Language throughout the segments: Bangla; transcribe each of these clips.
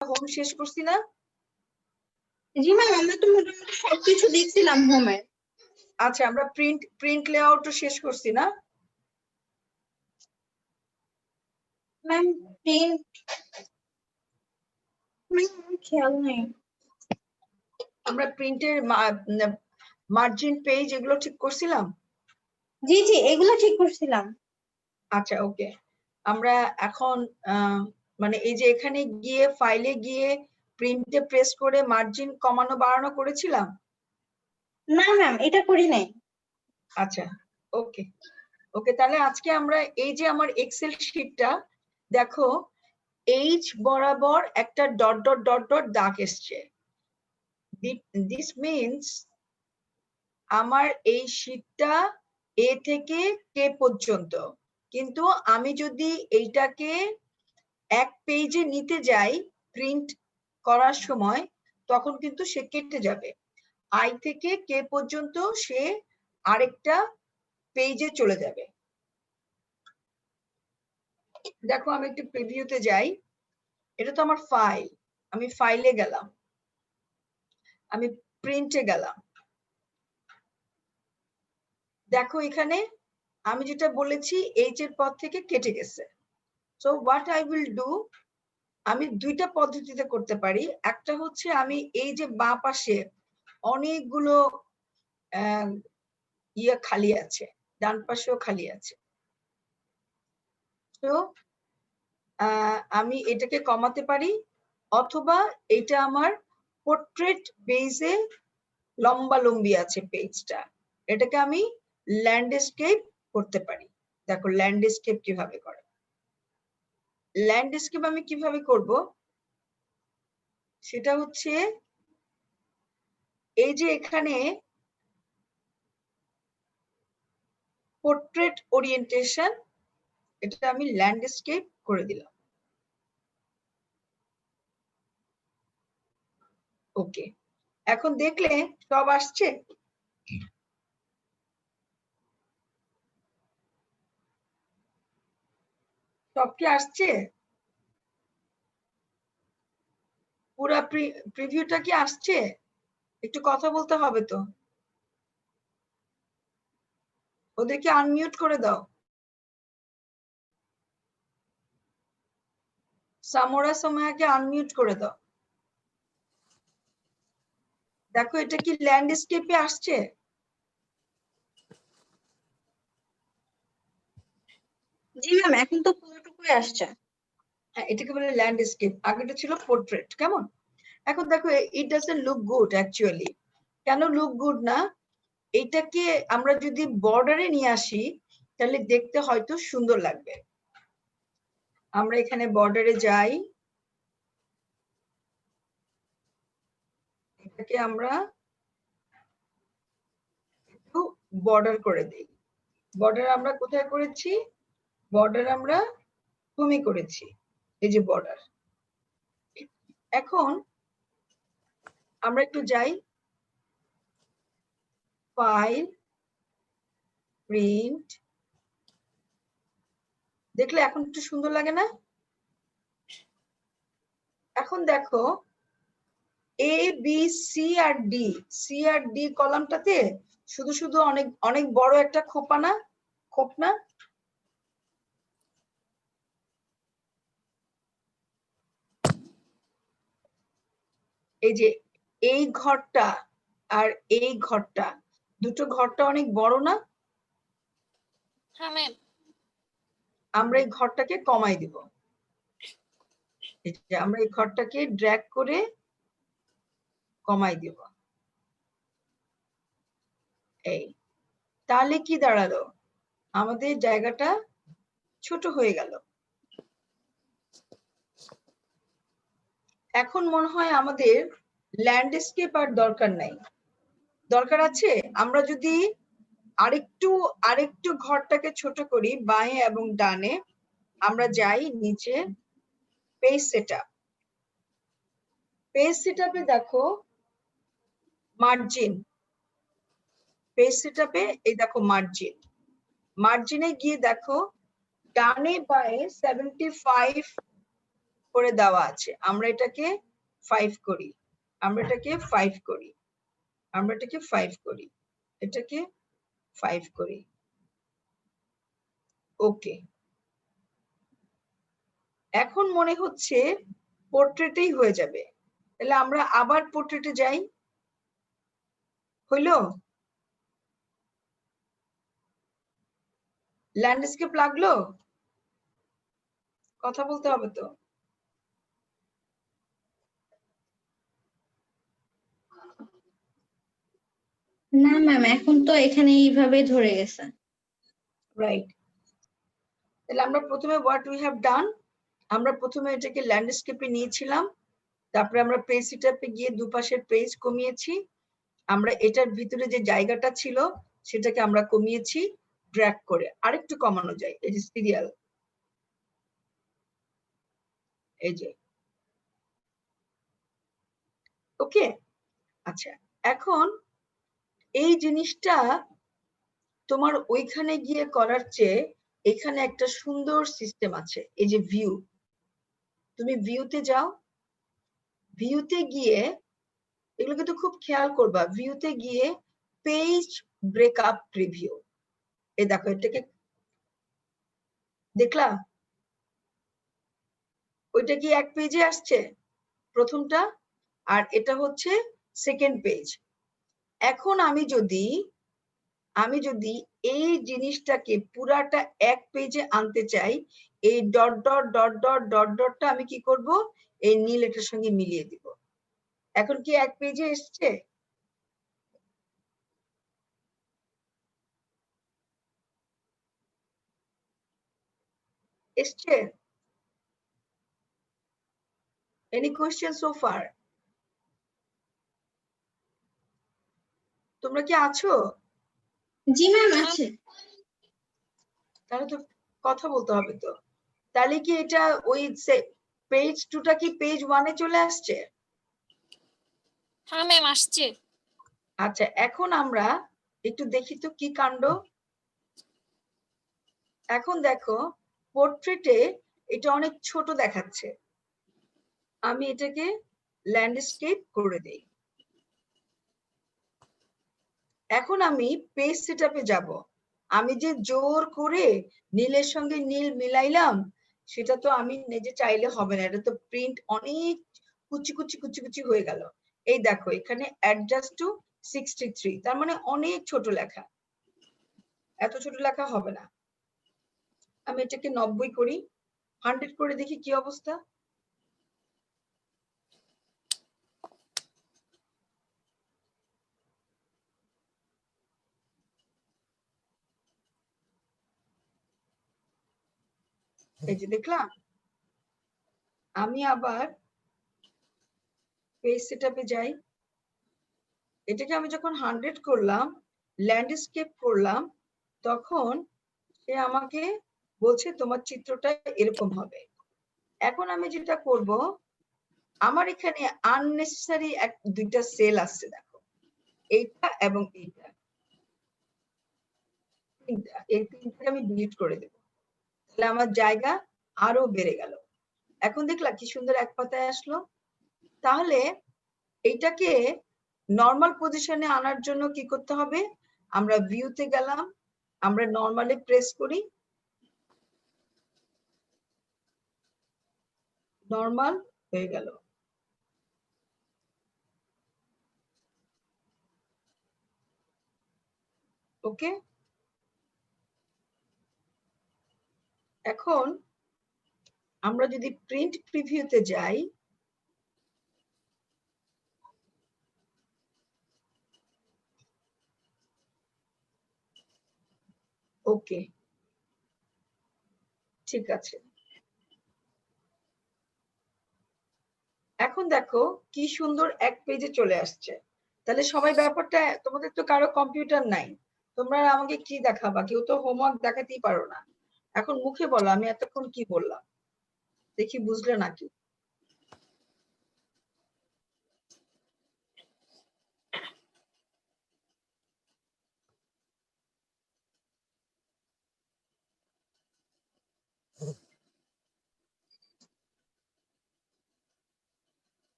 হোম শেষ করছি না? জি ম্যাম, আমরা তো মোটামুটি সবকিছু দেখছিলাম হোমের। আচ্ছা, আমরা প্রিন্ট লেআউটও শেষ করছি না? ম্যাম প্রিন্ট খেয়াল নেই। আমরা প্রিন্টের মার্জিন পেজ এগুলো ঠিক করছিলাম। জি জি, এগুলো ঠিক করছিলাম। আচ্ছা, ওকে। আমরা এখন মানে এই যে এখানে গিয়ে ফাইলে গিয়ে প্রিন্টে প্রেস করে মার্জিন কমানো বাড়ানো করেছিলাম। না ম্যাম, এটা করি নাই। আচ্ছা, ওকে ওকে। তাহলে আজকে আমরা এই যে আমার এক্সেল শিটটা দেখো, এইচ বরাবর একটা ডট ডট ডট ডট দাগ এসছে। দিস মিনস আমার এই শিটটা এ থেকে কে পর্যন্ত, কিন্তু আমি যদি এইটাকে এক পেজে নিতে যাই প্রিন্ট করার সময়, তখন কিন্তু সে কেটে যাবে। আই থেকে কে পর্যন্ত সে আরেকটা পেজে চলে যাবে। দেখো, আমি একটু প্রিভিউতে যাই। এটা তো আমার ফাইল, আমি ফাইলে গেলাম, আমি প্রিন্টে গেলাম। দেখো এখানে আমি যেটা বলেছি এইচ এর পর থেকে কেটে গেছে। So what I will do, আমি দুইটা পদ্ধতিতে করতে পারি। একটা হচ্ছে আমি এই যে বাঁ পাশে অনেকগুলো ইয়ে খালি আছে, ডান পাশেও খালি আছে, তো আমি এটাকে কমাতে পারি, অথবা এটা আমার পোর্ট্রেট পেজে লম্বালম্বি আছে পেজটা, এটাকে আমি ল্যান্ডস্কেপ করতে পারি। দেখো ল্যান্ডস্কেপ কিভাবে করে। ল্যান্ডস্কেপ আমি কিভাবে করব, সেটা হচ্ছে এই যে এখানে পোর্ট্রেট ওরিয়েন্টেশন, এটা আমি ল্যান্ডস্কেপ করে দিলাম। ওকে, এখন দেখলে সব আসছে। সব কি আসছে? পুরা প্রিভিউটা কি আসছে? একটু কথা বলতে হবে তো। ওদেরকে আনমিউট করে দাও। সামোরা সোমায়াকে আনমিউট করে দাও। দেখো এটা কি ল্যান্ডস্কেপে আসছে? জি ম্যাম, এখন তো পুরোটুকুই আসছে। হ্যাঁ, এটাকে বলে ল্যান্ডস্কেপ, আগেটা ছিল পোর্ট্রেট। কেমন? এখন দেখো it doesn't look good actually. কেন লুক গুড না? এটাকে আমরা যদি বর্ডারে নিয়ে আসি তাহলে দেখতে হয়তো সুন্দর লাগবে। আমরা এখানে বর্ডারে যাই, এটাকে আমরা একটু বর্ডার করে দিই। বর্ডার আমরা কোথায় করেছি? বর্ডার আমরা হোমে করেছি, এই যে বর্ডার। এখন আমরা একটু যাই, ফাইল, প্রিন্ট। দেখলে এখন একটু সুন্দর লাগে না? এখন দেখো A B C R D, C R D কলামটাতে শুধু শুধু অনেক অনেক বড় একটা খোপা না, খোপ না? এই যে এই ঘরটা আর এই ঘরটা, দুটো ঘরটা অনেক বড় না? হ্যাঁ ম্যাম। আমরা এই ঘরটাকে কমাই দিব। আমরা এই ঘরটাকে ড্র্যাগ করে কমাই দিব। এই, তাহলে কি দাঁড়ালো? আমাদের জায়গাটা ছোট হয়ে গেল। এখন মনে হয় আমাদের ল্যান্ডস্কেপ আর দরকার নাই। দরকার আছে আমরা যদি আরেকটু ঘরটাকে ছোট করি, বাঁয়ে এবং ডানে আমরা যাই নিচে পেজ সেটআপ। পেজ সেটআপে দেখো মার্জিন, পেজ সেটআপে এই দেখো মার্জিন, মার্জিনে গিয়ে দেখো ডানে বাঁয়ে 75 করে দেওয়া আছে, আমরা এটাকে 5 করি, আমরা এটাকে 5 করি, আমরা এটাকে 5 করি, এটাকে 5 করি। ওকে, এখন মনে হচ্ছে পোর্ট্রেটেই হয়ে যাবে, তাহলে আমরা আবার পোর্ট্রেটে যাই। হইলো? ল্যান্ডস্কেপ লাগলো? কথা বলতে হবে তো। না ম্যাম, এখন তো এখানে এইভাবে ধরে গেছে। রাইট, তাহলে আমরা প্রথমে হোয়াট উই হ্যাভ ডান, আমরা প্রথমে এটাকে ল্যান্ডস্কেপে নিয়েছিলাম, তারপরে আমরা পেজ সেটআপে গিয়ে দুপাশের পেজ কমিয়েছি, আমরা এটার ভিতরে যে জায়গাটা ছিল সেটাকে আমরা কমিয়েছি ড্র্যাগ করে, আরেকটু কমানো যায়, এই যে সিরিয়াল, এই যে। ওকে, আচ্ছা, এখন এই জিনিসটা তোমার ওইখানে গিয়ে করার চেয়ে এখানে একটা সুন্দর সিস্টেম আছে, এই যে ভিউ, তুমি ভিউতে যাও, ভিউতে গিয়ে এগুলো কিন্তু খুব খেয়াল করবা, ভিউতে গিয়ে পেজ ব্রেকআপ প্রিভিউ, এই দেখো এটাকে দেখলা, ওইটা কি এক পেজে আসছে প্রথমটা, আর এটা হচ্ছে সেকেন্ড পেজ। এখন আমি যদি এই জিনিসটাকে পুরাটা এক পেজে আনতে চাই, এই dot dot dot dot dot ডটটা আমি কি করব, এই নীল এটার সঙ্গে মিলিয়ে দিব। এখন কি এক পেজে এসছে? এসছে? Any question so far? তোমরা কি আছো? জি ম্যাম, আছে। তাহলে তো কথা বলতে হবে তো। তাহলে কি এটা ওই পেজ 2টা কি পেজ 1-এ চলে আসছে? হ্যাঁ ম্যাম, আসছে। আচ্ছা, এখন আমরা একটু দেখি তো কি কাণ্ড। এখন দেখো পোর্ট্রেটে এটা অনেক ছোট দেখাচ্ছে, আমি এটাকে ল্যান্ডস্কেপ করে দেই। এখন আমি পেজ সেটআপে যাব, আমি যে জোর করে নীলের সঙ্গে নীল মিলাইলাম, সেটা তো আমি নিজে চাইলে হবে না, এটা তো প্রিন্ট অনেক কুচি কুচি কুচি কুচি হয়ে গেল। এই দেখো এখানে অ্যাডজাস্ট টু 63, তার মানে অনেক ছোট লেখা, এত ছোট লেখা হবে না। আমি এটাকে 90 করি, 100 করে দেখি কি অবস্থা। এই যে দেখলাম। আমি আবার পেজ সেটআপে যাই, এটাকে আমি যখন 100 করলাম, ল্যান্ডস্কেপ করলাম, তখন সে আমাকে বলছে তোমার চিত্রটা এরকম হবে। এখন আমি যেটা করব, আমার এখানে আননেসেসারি দুইটা সেল আসছে, দেখো এইটা এবং এইটা, এই তিনটাকে আমি ডিলিট করে দেব, তাহলে আমার জায়গা আরো বেড়ে গেল। এখন দেখলা কি সুন্দর এক পাতায় আসলো। তাহলে এইটাকে নর্মাল পজিশনে আনার জন্য কি করতে হবে, আমরা ভিউতে গেলাম, আমরা নর্মালে প্রেস করি, নর্মাল হয়ে গেল। ওকে, এখন আমরা যদি প্রিন্ট প্রিভিউতে যাই, ওকে ঠিক আছে, এখন দেখো কি সুন্দর এক পেজে চলে আসছে। তাহলে সবাই ব্যাপারটা, তোমাদের তো কারো কম্পিউটার নাই, তোমরা আমাকে কি দেখাবা, কেউ তো হোমওয়ার্ক দেখাতেই পারো না। এখন মুখে বলো আমি এতক্ষণ কি বললাম, দেখি বুঝলে নাকি।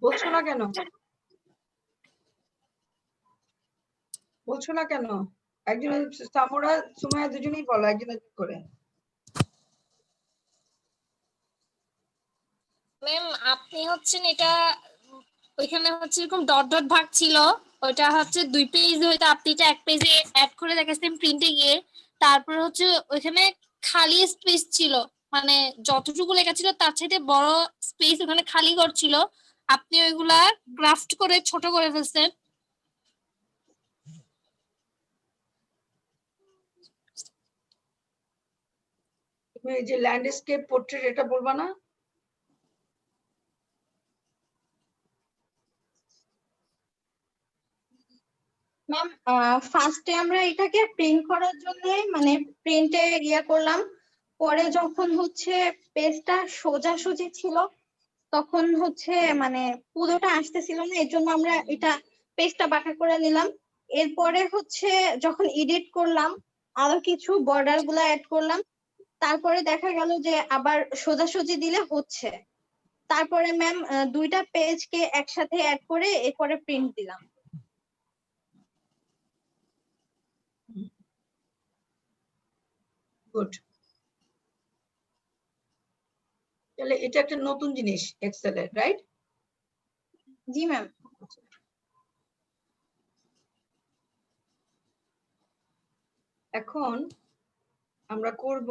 বলছো না কেন? বলছো না কেন? একজন সামরা সুমাইয়া দুজনেই বলো একজন একজন করে। ম্যাম আপনি হচ্ছেন এটা ওইখানে হচ্ছে এরকম ডট ডট ভাগ ছিল, ওইটা হচ্ছে 2 পেজ হয়তো আপনি এটা 1 পেজে অ্যাড করে দেখাচ্ছেন প্রিন্টে গিয়ে, তারপর হচ্ছে ওইখানে খালি স্পেস ছিল, মানে যতটুকু লেখা ছিল তার চাইতে বড় স্পেস ওখানে খালি ঘর ছিল, আপনি ওইগুলা গ্রাফট করে ছোট করে ফেলছেন। তুমি এই যে ল্যান্ডস্কেপ পোর্ট্রেট এটা বলবা না? ম্যাম ফার্স্টে আমরা এটাকে প্রিন্ট করার জন্য মানে প্রিন্টে ইয়ে করলাম, পরে যখন হচ্ছে পেজটা সোজাসুজি ছিল তখন হচ্ছে মানে পুরোটা আসতেছিল না, এর জন্য আমরা এটা পেজটা বাঁকা করে নিলাম। এরপরে হচ্ছে যখন এডিট করলাম আরো কিছু বর্ডার গুলা অ্যাড করলাম, তারপরে দেখা গেল যে আবার সোজাসুজি দিলে হচ্ছে। তারপরে ম্যাম দুইটা পেজকে একসাথে অ্যাড করে এরপরে প্রিন্ট দিলাম। গুড। তাহলে এটা একটা নতুন জিনিস এক্সেলের, রাইট? জি ম্যাম। এখন আমরা করব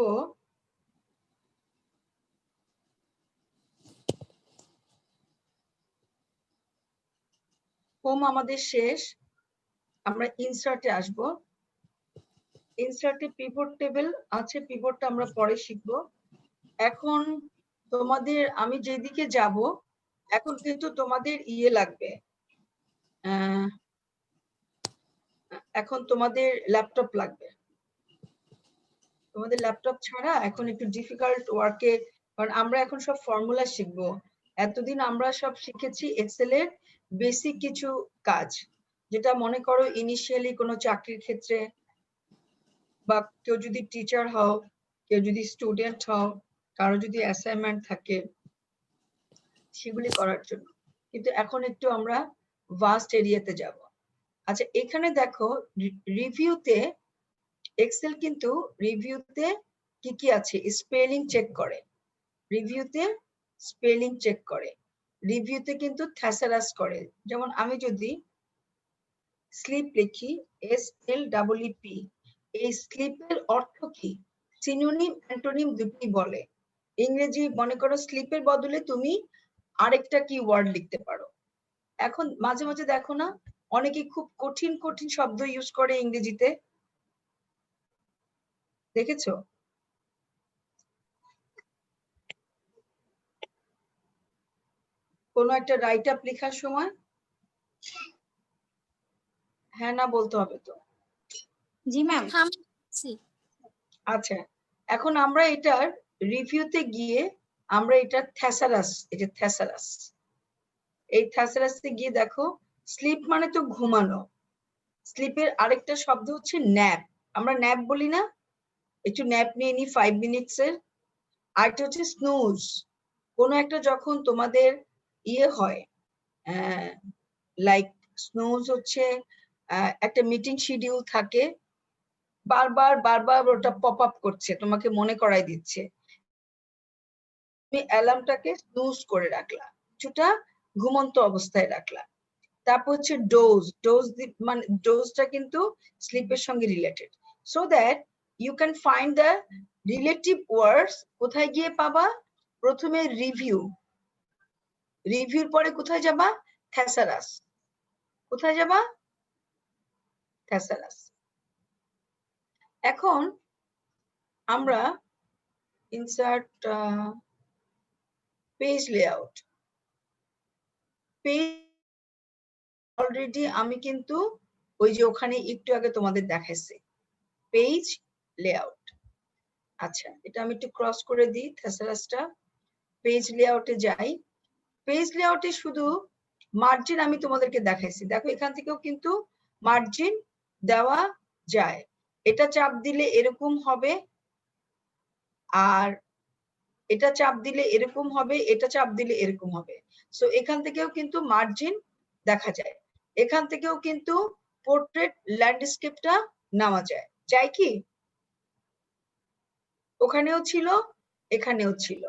হোম আমাদের শেষ, আমরা ইনসার্টে আসব। ইনসার্টে পিভট টেবিল আছে, পিভটটা আমরা পরে শিখব। এখন তোমাদের আমি যেদিকে যাব এখন কিন্তু তোমাদের ইয়ে লাগবে, এখন তোমাদের ল্যাপটপ লাগবে। তোমাদের ল্যাপটপ ছাড়া এখন একটু ডিফিকাল্ট ওয়ার্কে, কারণ আমরা এখন সব ফর্মুলা শিখবো। এতদিন আমরা সব শিখেছি এক্সেলের বেসিক কিছু কাজ, যেটা মনে করো ইনিশিয়ালি কোনো চাকরির ক্ষেত্রে বা কেউ যদি টিচার হও, কেউ যদি স্টুডেন্ট হও, কারো যদি অ্যাসাইনমেন্ট থাকে সেগুলি করার জন্য। কিন্তু এখন একটু আমরা ভাস্ট এরিয়াতে যাব। আচ্ছা এখানে দেখো রিভিউতে, এক্সেল কিন্তু রিভিউতে কি কি আছে স্পেলিং চেক করে, রিভিউতে স্পেলিং চেক করে, রিভিউতে কিন্তু থ্যাসারাস করে। যেমন আমি যদি স্লিপ লিখি SLEEP, এই স্লিপের অর্থ কি? সিনোনিম অ্যান্টোনিম দুটোই বলে। ইংরেজি মনে করো স্লিপের বদলে তুমি আরেকটা কি ওয়ার্ড লিখতে পারো। এখন মাঝে মাঝে দেখো না অনেকে খুব কঠিন কঠিন শব্দ ইউজ করে ইংরেজিতে, দেখেছো? কোনো একটা রাইট আপ লেখার সময় হ্যাঁ না বলতে হবে তো। জি ম্যাম। আচ্ছা এখন আমরা এটার রিভিউতে গিয়ে আমরা এটা থ্যাসারাস, এই যে থ্যাসারাস, এই থ্যাসারাসে গিয়ে দেখো স্লিপ মানে তো ঘুমানো, স্লিপের আরেকটা শব্দ হচ্ছে ন্যাপ। আমরা ন্যাপ বলি না, একটু ন্যাপ নিয়ে নি 5 মিনিটসের। আরেকটা হচ্ছে স্নুজ, কোনো একটা যখন তোমাদের ইয়ে হয় লাইক স্নুজ হচ্ছে একটা মিটিং শিডিউল থাকে, বারবার বারবার ওটা পপ আপ করছে, তোমাকে মনে করাই দিচ্ছে, তুমি অ্যালার্মটাকে স্নুজ করে রাখলা, কিছুটা ঘুমন্ত অবস্থায় রাখলা। তারপর হচ্ছে ডোজ, ডোজ মানে ডোজটা কিন্তু স্লিপের সঙ্গে related. So that you can find the relative words. কোথায় গিয়ে পাবা? প্রথমে রিভিউ, রিভিউর পরে কোথায় যাবা? থ্যাসারাস। কোথায় যাবা? থ্যাসারাস। এখন আমরা insert page layout, page already আমি কিন্তু ওই যে ওখানে একটু আগে তোমাদের দেখাইছি পেজ লেআউট। আচ্ছা এটা আমি একটু ক্রস করে দিই থ্যাসারাসটা, পেজ লেআউটে যাই। পেজ লেআউটে শুধু মার্জিন আমি তোমাদেরকে দেখাইছি, দেখো এখান থেকেও কিন্তু মার্জিন দেওয়া যায়। এটা চাপ দিলে এরকম হবে, আর এটা চাপ দিলে এরকম হবে, এটা চাপ দিলে এরকম হবে। সো এখান থেকেও কিন্তু মার্জিন দেখা যায়, এখান থেকেও কিন্তু পোর্ট্রেট ল্যান্ডস্কেপটা নেওয়া যায়, যায় কি? ওখানেও ছিল, এখানেও ছিল।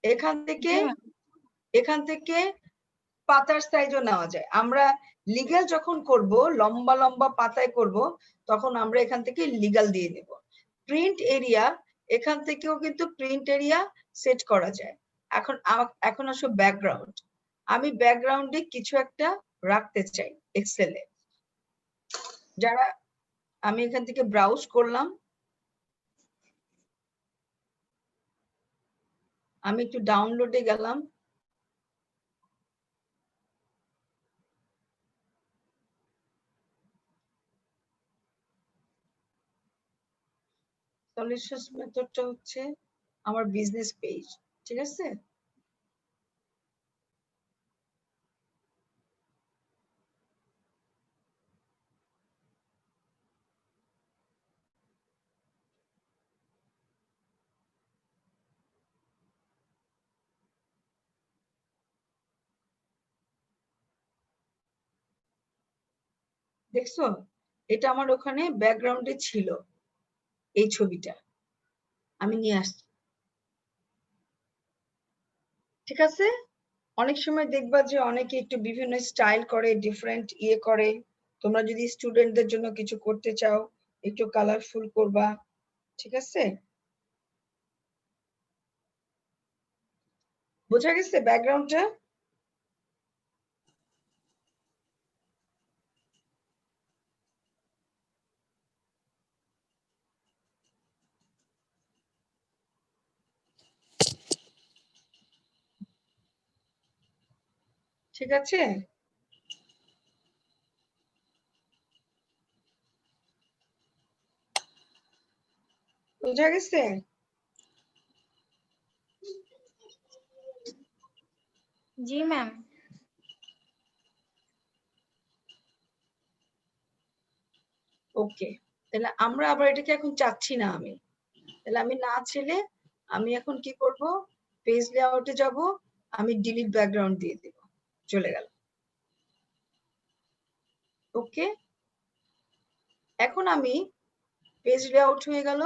এখান থেকে পাতার সাইজও নেওয়া যায়। আমরা লিগ্যাল যখন করব, লম্বা লম্বা পাতায় করব, তখন আমরা এখান থেকে লিগ্যাল দিয়ে দেব। প্রিন্ট এরিয়া, এখান থেকেও কিন্তু প্রিন্ট এরিয়া সেট করা যায়। এখন আসো ব্যাকগ্রাউন্ড। আমি ব্যাকগ্রাউন্ডে কিছু একটা রাখতে চাই এক্সেলে। যারা আমি এখান থেকে ব্রাউজ করলাম, আমি একটু ডাউনলোডে গেলাম, সলিউশনস মেথডটা হচ্ছে আমার বিজনেস পেজ, ঠিক আছে? দেখছো, এটা আমার ওখানে ব্যাকগ্রাউন্ডে ছিল, এই ছবিটা আমি নিয়ে আসছি, ঠিক আছে? অনেক সময় দেখবা যে অনেকে একটু বিভিন্ন স্টাইল করে, ডিফারেন্ট ইয়ে করে। তোমরা যদি স্টুডেন্টদের জন্য কিছু করতে চাও, একটু কালারফুল করবা, ঠিক আছে? বোঝা গেছে ব্যাকগ্রাউন্ডটা? ঠিক আছে? বোঝা গেছে? জি ম্যাম। ওকে, তাহলে আমরা আবার এটাকে এখন চাচ্ছি না আমি, তাহলে আমি না ছেলে আমি এখন কি করব, পেজ লেআউটে যাব, আমি ডিলিট ব্যাকগ্রাউন্ড দিয়ে দেব, চলে গেল। ওকে, এখন আমি পেজ লেআউট হয়ে গেল,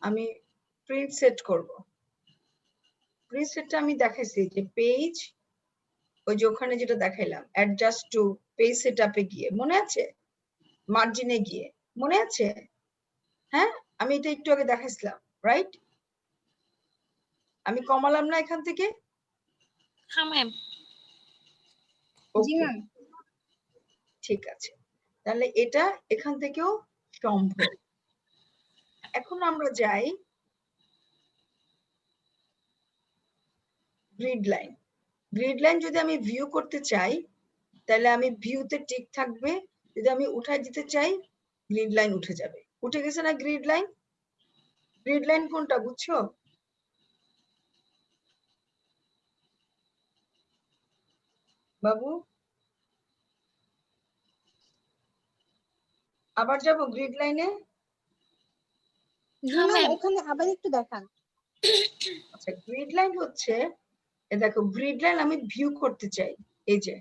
আমি প্রিন্ট সেট করব। প্রিন্ট সেটটা আমি দেখাইছি যে পেজ, ওই যে ওখানে যেটা দেখাইলাম অ্যাডজাস্ট টু পেজ সেটআপে গিয়ে, মনে আছে? মার্জিনে গিয়ে, মনে আছে? হ্যাঁ, আমি এটা একটু আগে দেখাইছিলাম, রাইট? আমি কমালাম না এখান থেকে? হ্যাঁ ম্যাম। জি ওকে, ম্যাম। ঠিক আছে, তাহলে এটা এখান থেকেও সম্ভব। এখন আমরা যাই গ্রিড লাইন। গ্রিড লাইন যদি আমি ভিউ করতে চাই, তাহলে আমি ভিউতে টিক থাকবে, যদি আমি উঠাই দিতে চাই গ্রিড লাইন উঠে যাবে। উঠে গেছে না গ্রিড লাইন? গ্রিড লাইন কোনটা বুঝছো বাবু? আবার যাব গ্রিড লাইনে? জি হ্যাঁ ম্যাম, ম্যাম। ওখানে আবার একটু দেখান। আচ্ছা, গ্রিড লাইন হচ্ছে, দেখো গ্রিড লাইন আমি ভিউ করতে চাই, এই যে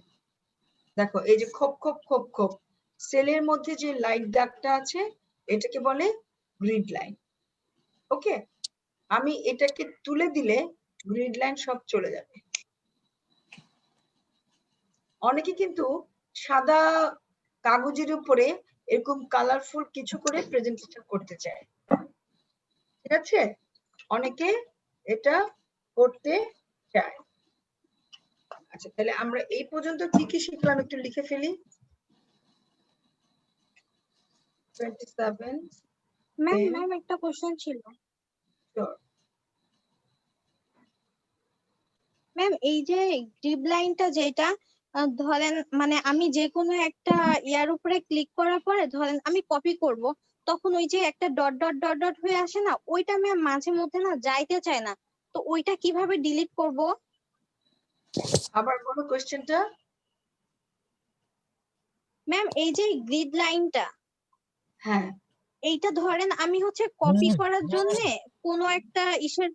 দেখো, এই যে খোপ খোপ খোপ খোপ সেলের মধ্যে যে লাইট দাগটা আছে, এটাকে বলে গ্রিড লাইন। ওকে, আমি এটাকে তুলে দিলে গ্রিড লাইন সব চলে যাবে। অনেকে কিন্তু সাদা কাগজের উপরে এরকম কালারফুল কিছু করে প্রেজেন্টেশন করতে চায়, ঠিক আছে? অনেকে এটা করতে চায়। আচ্ছা, তাহলে আমরা এই পর্যন্ত কি কি শিখলাম একটু লিখে ফেলি। 27 ম্যাম, 10 ম্যাম একটা কোশ্চেন ছিল। sure. ম্যাম, এই যে গ্রিড লাইনটা যেটা ধরেন মানে আমি যে কোনো একটা ইয়ার উপরে ক্লিক করার পরে ধরেন আমি কপি করব, তখন ওই যে একটা ডট ডট ডট ডট হয়ে আসে না, ওইটা ম্যাম মাঝে মধ্যে না যাইতে চায় না, তো ওইটা কিভাবে ডিলিট করব? আবার বলো কোশ্চেনটা। ম্যাম, এই যে গ্রিড লাইনটা, হ্যাঁ, এইটা ধরেন আমি হচ্ছে কপি করার জন্য কোনো একটা ইসের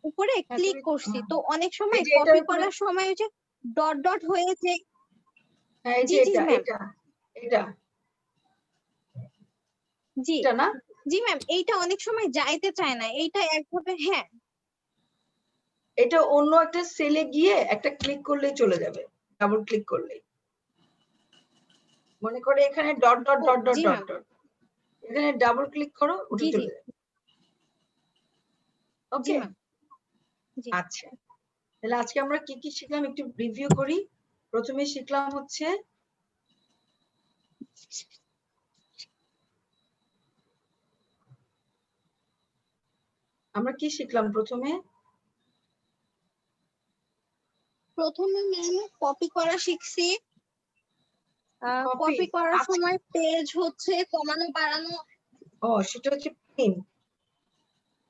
উপরে হ্যাঁ, ক্লিক তুমি- করছি, তো অনেক সময় এই যে এটা কপি তুমি- করার সময় ওই যে ডট ডট হয়েছে। হ্যাঁ, এই জি যে জি এটা ম্যাম, এটা এটা জি এটা না, জি ম্যাম, এইটা অনেক সময় যাইতে চায় না, এইটা একভাবে। হ্যাঁ এটা অন্য একটা সেলে গিয়ে একটা ক্লিক করলেই চলে যাবে, ডাবল ক্লিক করলেই। মনে করে এখানে ডট ডট ও, dot dot g dot ma'am, dot, এখানে ডাবল ক্লিক করো, ওটা জি জি চলে যাবে। জি ওকে, ম্যাম, জি আচ্ছা, তাহলে আজকে আমরা কি কি শিখলাম একটু রিভিউ করি। প্রথমে শিখলাম হচ্ছে আমরা কি শিখলাম প্রথমে? প্রথমে ম্যাম কপি করা শিখছি। Copy? কপি করার আচ্ছা। সময় পেজ হচ্ছে কমানো বাড়ানো। ও, সেটা হচ্ছে প্রিন্ট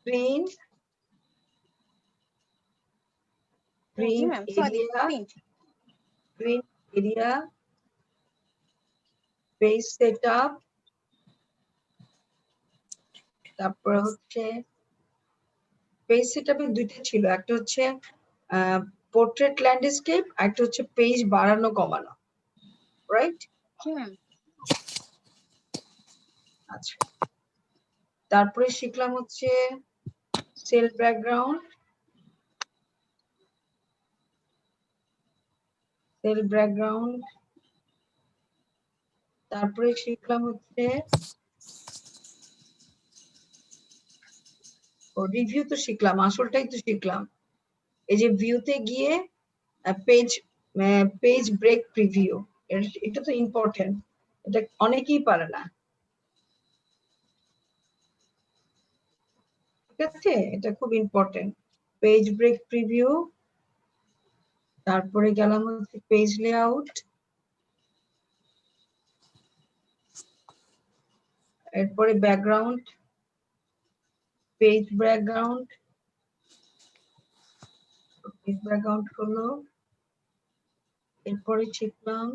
প্রিন্ট জি print ma'am, sorry, area, print. Print area, page setup, তারপর হচ্ছে পেজ সেটআপে দুইটা ছিল, একটা হচ্ছে পোর্ট্রেট ল্যান্ডস্কেপ, আর একটা হচ্ছে পেজ বাড়ানো কমানো, রাইট? জি ম্যাম, আচ্ছা, তারপরে শিখলাম হচ্ছে সেল ব্যাকগ্রাউন্ড, তারপরে শিখলাম হচ্ছে রিভিউ, তো শিখলাম, আসলটাই তো শিখলাম। এই যে ভিউতে গিয়ে পেজ পেজ ব্রেক প্রিভিউ, এটা তো ইম্পর্টেন্ট, এটা অনেকেই পারে না, ঠিক আছে? এটা খুব ইম্পর্টেন্ট, পেজ ব্রেক প্রিভিউ। তারপরে গেলাম হচ্ছে পেজ লেআউট, এরপরে ব্যাকগ্রাউন্ড, পেজ ব্যাকগ্রাউন্ড হলো, এরপরে শিখলাম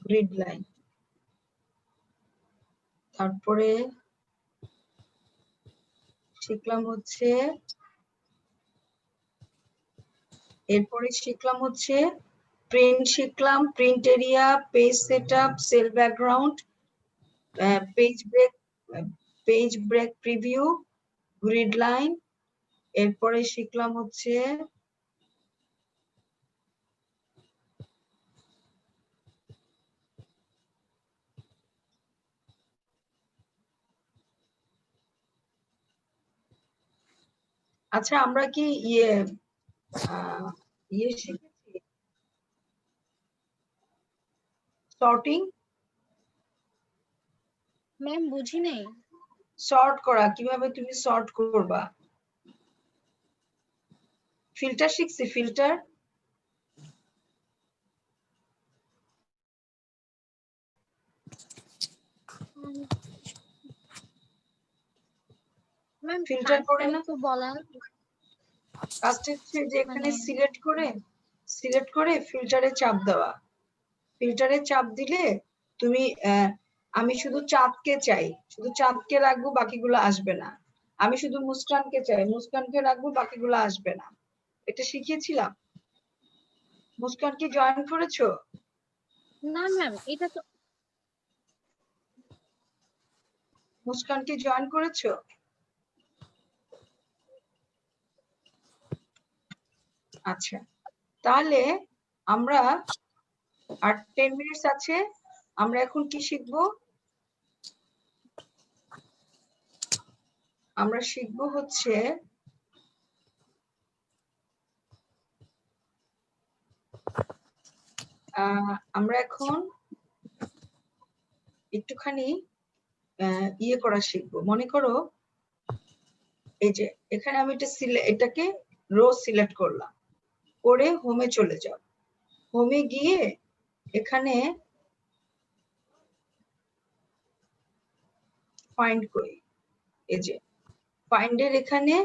গ্রিড লাইন, তারপরে শিখলাম হচ্ছে প্রিন্ট, শিখলাম print area, page setup, cell background, page break preview, grid line. এরপরে শিখলাম হচ্ছে আচ্ছা, আমরা কি ইয়ে শিখেছি সর্টিং? ম্যাম বুঝি নাই। সর্ট করা, কিভাবে তুমি সর্ট করবা? ফিল্টার শিখছি, ফিল্টার। ম্যাম ফিল্টার করে না, একটু বলেন। কাজটা হচ্ছে যে এখানে মানে সিলেক্ট করে ফিল্টারে চাপ দেওয়া, ফিল্টারে চাপ দিলে তুমি আমি শুধু চাঁদকে চাই, শুধু চাঁদকে রাখবো, বাকিগুলো আসবে না। আমি শুধু মুস্কানকে চাই, মুস্কানকে রাখবো, বাকিগুলো আসবে না। এটা শিখিয়েছিলাম। মুস্কান কি জয়েন করেছো? না ম্যাম, এটা তো মুস্কান কি জয়েন করেছো? আচ্ছা, তাহলে আমরা আর 10 মিনিটস আছে, আমরা এখন কি শিখবো? আমরা শিখবো হচ্ছে আমরা এখন একটুখানি ইয়ে করা শিখবো। মনে করো এই যে এখানে আমি এটাকে রো সিলেক্ট করলাম, করে হোমে চলে যাও, হোমে গিয়ে এখানে ফাইন্ড করি, এই যে ফাইন্ডের এখানে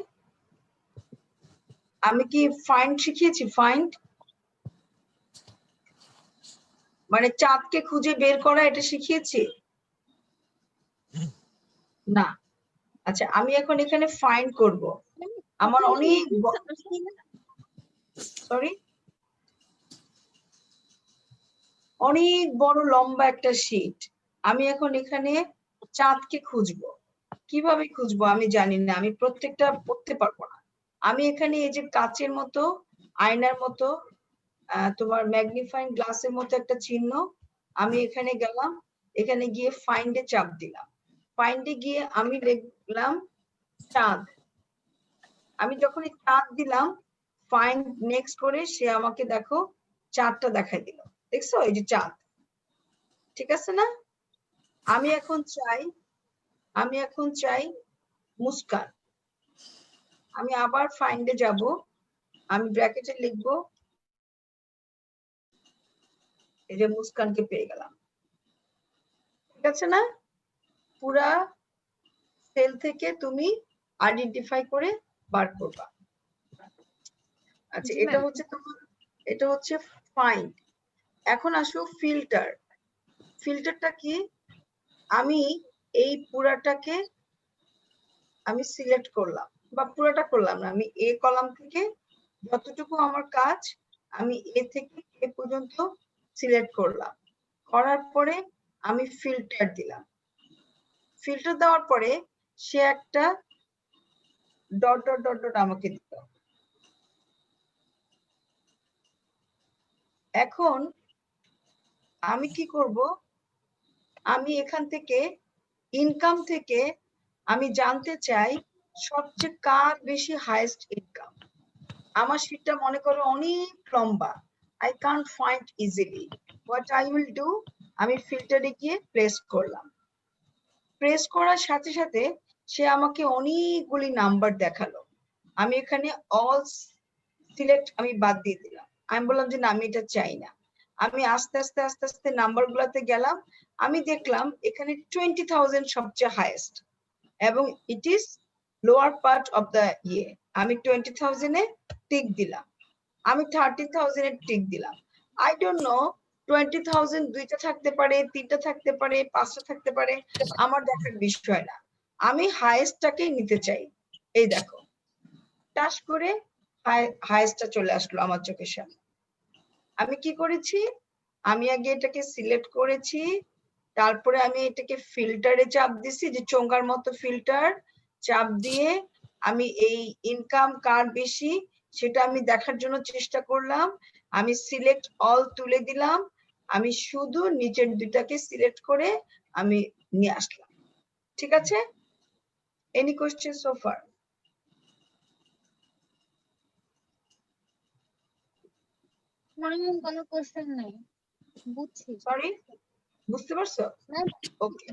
আমি কি ফাইন্ড শিখিয়েছি? ফাইন্ড মানে চাঁদকে খুঁজে বের করা, এটা শিখিয়েছি। না। আচ্ছা আমি এখন এখানে ফাইন্ড করব। আমার অনেক সরি অনেক বড় লম্বা একটা শীট। আমি এখন এখানে চাঁদকে খুঁজবো। কিভাবে খুঁজবো আমি জানি না, আমি প্রত্যেকটা পড়তে পারবো না। আমি এখানে এই যে কাচের মতো, আয়নার মতো, তোমার ম্যাগনিফাইং গ্লাসের মতো একটা চিহ্ন, আমি এখানে গেলাম, এখানে গিয়ে ফাইন্ডে চাপ দিলাম। ফাইন্ডে গিয়ে আমি লিখলাম চাঁদ। আমি যখন চাঁদ দিলাম, ফাইন্ড নেক্সট করে সে আমাকে দেখো চাঁদটা দেখাই দিল। দেখছো এই যে চাঁদ, ঠিক আছে না? আমি এখন চাই মুস্কান। আমি আবার ফাইন্ডে যাব, আমি ব্র্যাকেটে লিখবো, এই যে মুস্কানকে পেয়ে গেলাম। ঠিক আছে না? পুরা সেল থেকে তুমি আইডেন্টিফাই করে বার করবা। আচ্ছা এটা হচ্ছে ফাইন্ড। এখন আসো ফিল্টার। ফিল্টারটা কি? আমি এই পুরাটাকে আমি সিলেক্ট করলাম, বা পুরাটা করলাম না, আমি এ কলাম থেকে যতটুকু আমার কাজ আমি এ থেকে এ পর্যন্ত সিলেক্ট করলাম। করার পরে আমি ফিল্টার দিলাম। ফিল্টার দেওয়ার পরে সে একটা ডট ডট ডট ডট আমাকে দিল। এখন আমি কি করব? আমি এখান থেকে ইনকাম থেকে আমি জানতে চাই সবচেয়ে কার বেশি হাইয়েস্ট ইনকাম। আমার শীটটা মনে করো অনেক লম্বা, I can't find easily. What I will do, আমি ফিল্টারে গিয়ে প্রেস করলাম। প্রেস করার সাথে সাথে সে আমাকে অনেকগুলি নাম্বার দেখালো। আমি এখানে অল সিলেক্ট আমি বাদ দিয়ে দিলাম। আমি বললাম যে না, আমি এটা চাই না। আমি আস্তে আস্তে আস্তে আস্তে নাম্বার গুলাতে গেলাম। আমি দেখলাম এখানে 20,000 সবচেয়ে হাইয়েস্ট, এবং it is lower part of the ইয়ে। আমি 20,000 এ টিক দিলাম, আমি 30,000 এ টিক দিলাম। আই ডোন্ট নো 20,000 দুইটা থাকতে পারে, তিনটা থাকতে পারে, পাঁচটা থাকতে পারে, আমার দেখার বিষয় না। আমি হাইয়েস্টটাকেই নিতে চাই। এই দেখো টাচ করে হাইয়েস্টটা চলে আসলো আমার চোখের সামনে। আমি কি করেছি? আমি আগে এটাকে সিলেক্ট করেছি, তারপরে আমি এটাকে ফিল্টারে চাপ দিছি, যে চোঙ্গার মতো ফিল্টার চাপ দিয়ে আমি এই ইনকাম কার বেশি সেটা আমি দেখার জন্য চেষ্টা করলাম। আমি সিলেক্ট অল তুলে দিলাম, আমি শুধু নিচের দুটাকে সিলেক্ট করে আমি নিয়ে আসলাম। ঠিক আছে? Any question so far? কোনো কোশ্চেন নাই, বুঝছি। সরি, বুঝতে পারছো? ওকে,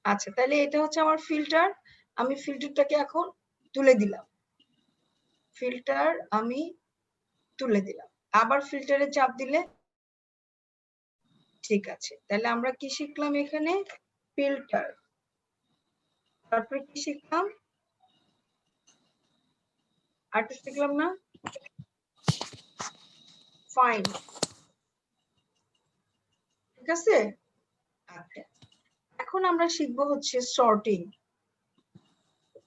আচ্ছা তাহলে এটা হচ্ছে আমার ফিল্টার। আমি ফিল্টারটাকে এখন তুলে দিলাম, ফিল্টার আমি তুলে দিলাম। আবার ফিল্টারে চাপ দিলে ঠিক আছে। তাহলে আমরা কি শিখলাম এখানে? ফিল্টার। তারপরে কি শিখলাম? আরেকটা শিখলাম না? ফাইন্ড। ঠিক আছে? আচ্ছা এখন আমরা শিখবো হচ্ছে সর্টিং।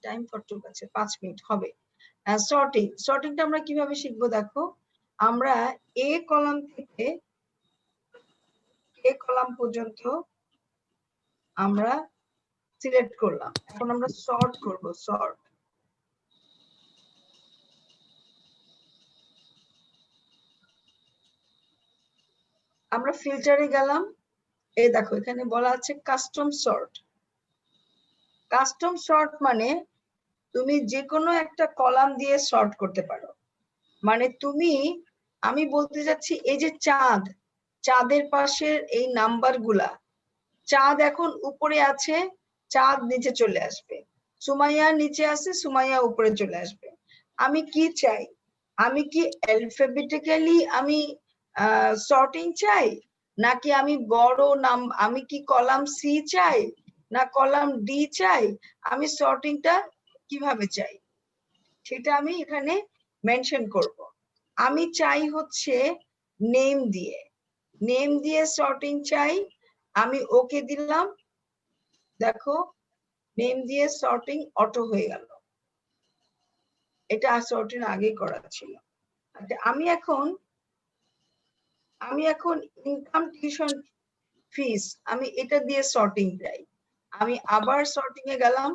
টাইম ফরটুক আছে, 5 মিনিট হবে। সর্টিং, সর্টিংটা আমরা কিভাবে শিখবো দেখো। আমরা এ কলাম থেকে এ কলাম পর্যন্ত আমরা সিলেক্ট করলাম, এখন আমরা সর্ট করব। সর্ট, আমরা ফিল্টারে গেলাম, এই দেখো এখানে বলা আছে কাস্টম সর্ট। কাস্টম সর্ট মানে তুমি যে কোনো একটা কলাম দিয়ে সর্ট করতে পারো। মানে তুমি, আমি বলতে যাচ্ছি এই যে চাঁদ, চাঁদের পাশের এই নাম্বার গুলা, চাঁদ এখন উপরে আছে, চাঁদ নিচে চলে আসবে। সুমাইয়া নিচে আছে, সুমাইয়া উপরে চলে আসবে। আমি কি চাই? আমি কি অ্যালফাবেটিক্যালি আমি সর্টিং চাই, নাকি আমি বড় নাম, আমি কি কলাম সি চাই না কলাম ডি চাই? আমি সর্টিংটা কিভাবে চাই সেটা আমি এখানে মেনশন করব। আমি চাই হচ্ছে নেম দিয়ে, নেম দিয়ে সর্টিং চাই। আমি ওকে দিলাম, দেখো নেম দিয়ে সর্টিং অটো হয়ে গেল, এটা সর্টিং আগেই করা ছিল। আচ্ছা আমি এখন ইনকাম টিউশন ফিস আমি এটা দিয়ে সর্টিং চাই, আমি আবার সর্টিং এ গেলাম,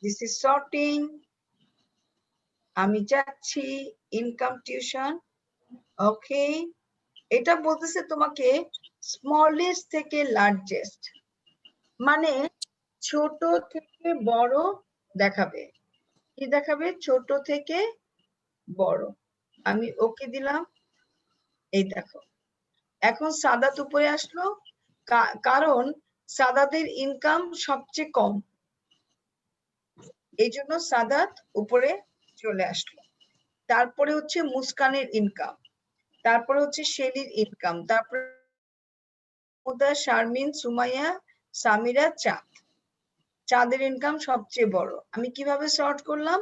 দিস ইজ সর্টিং, আমি চাচ্ছি ইনকাম টিউশন। ওকে, এটা বলতেছে তোমাকে স্মলেস্ট থেকে লার্জেস্ট, মানে ছোট থেকে বড় দেখাবে, কি দেখাবে? ছোট থেকে বড়। আমি ওকে দিলাম, এই দেখো এখন সাদাত উপরে আসলো, কারণ সাদাতের ইনকাম সবচেয়ে কম, এই জন্য সাদাত উপরে চলে আসলো। তারপরে হচ্ছে মুস্কানের ইনকাম, তারপরে হচ্ছে শেলির ইনকাম, তারপরে শারমিন, সুমাইয়া, সামিরা, চাঁদ। চাঁদের ইনকাম সবচেয়ে বড়। আমি কিভাবে সর্ট করলাম?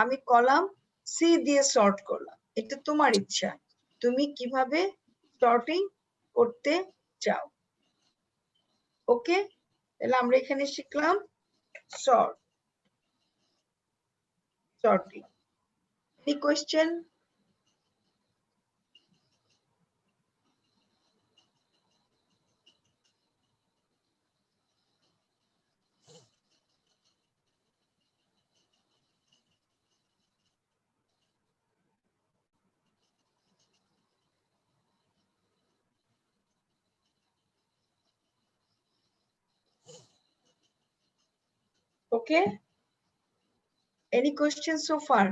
আমি কলাম সি দিয়ে সর্ট করলাম, এটা তোমার ইচ্ছা, তুমি কিভাবে সর্টিং করতে চাও। ওকে, তাহলে আমরা এখানে শিখলাম sort, sorting. Any question? Okay, any questions so far?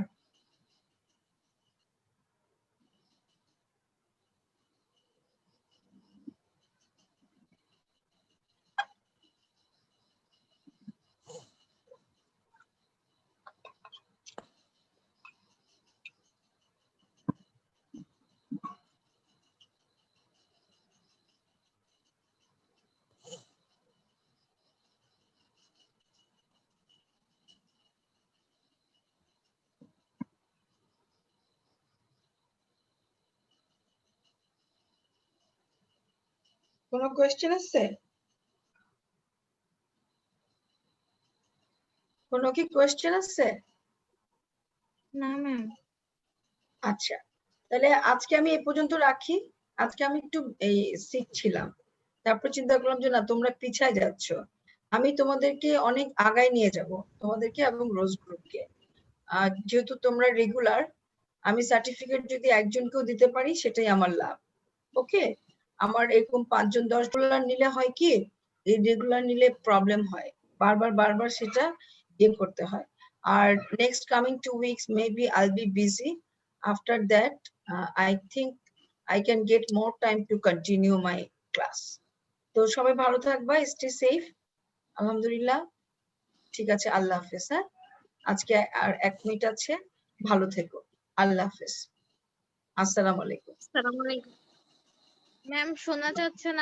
কোনো কোয়েশ্চেন আছে? কোনো কি কোয়েশ্চেন আছে? না ম্যাম। আচ্ছা, তাহলে আজকে আমি এই পর্যন্ত রাখি। আজকে আমি একটু এই শিখছিলাম, তারপর চিন্তা করলাম যে না তোমরা পিছায় যাচ্ছ, আমি তোমাদেরকে অনেক আগায় নিয়ে যাব, তোমাদেরকে এবং রোজ গ্রুপকে। যেহেতু তোমরা রেগুলার, আমি সার্টিফিকেট যদি একজনকেও দিতে পারি সেটাই আমার লাভ। ওকে, আমার এরকম 5 জন 10 ডলার নিলে হয় কি, এই রেগুলার নিলে প্রবলেম হয়, বারবার সেটা ইয়ে করতে হয়। আর next coming 2 weeks maybe I'll be busy. After that I think I can get more time to continue my class. তো সবাই ভালো থাকবা, স্টে সেফ। আলহামদুলিল্লাহ, ঠিক আছে, আল্লাহ হাফেজ। হ্যাঁ, আজকে আর 1 মিনিট আছে, ভালো থেকো, আল্লাহ হাফেজ, আসসালামু আলাইকুম। আসসালামু আলাইকুম। ম্যাম শোনা যাচ্ছে না।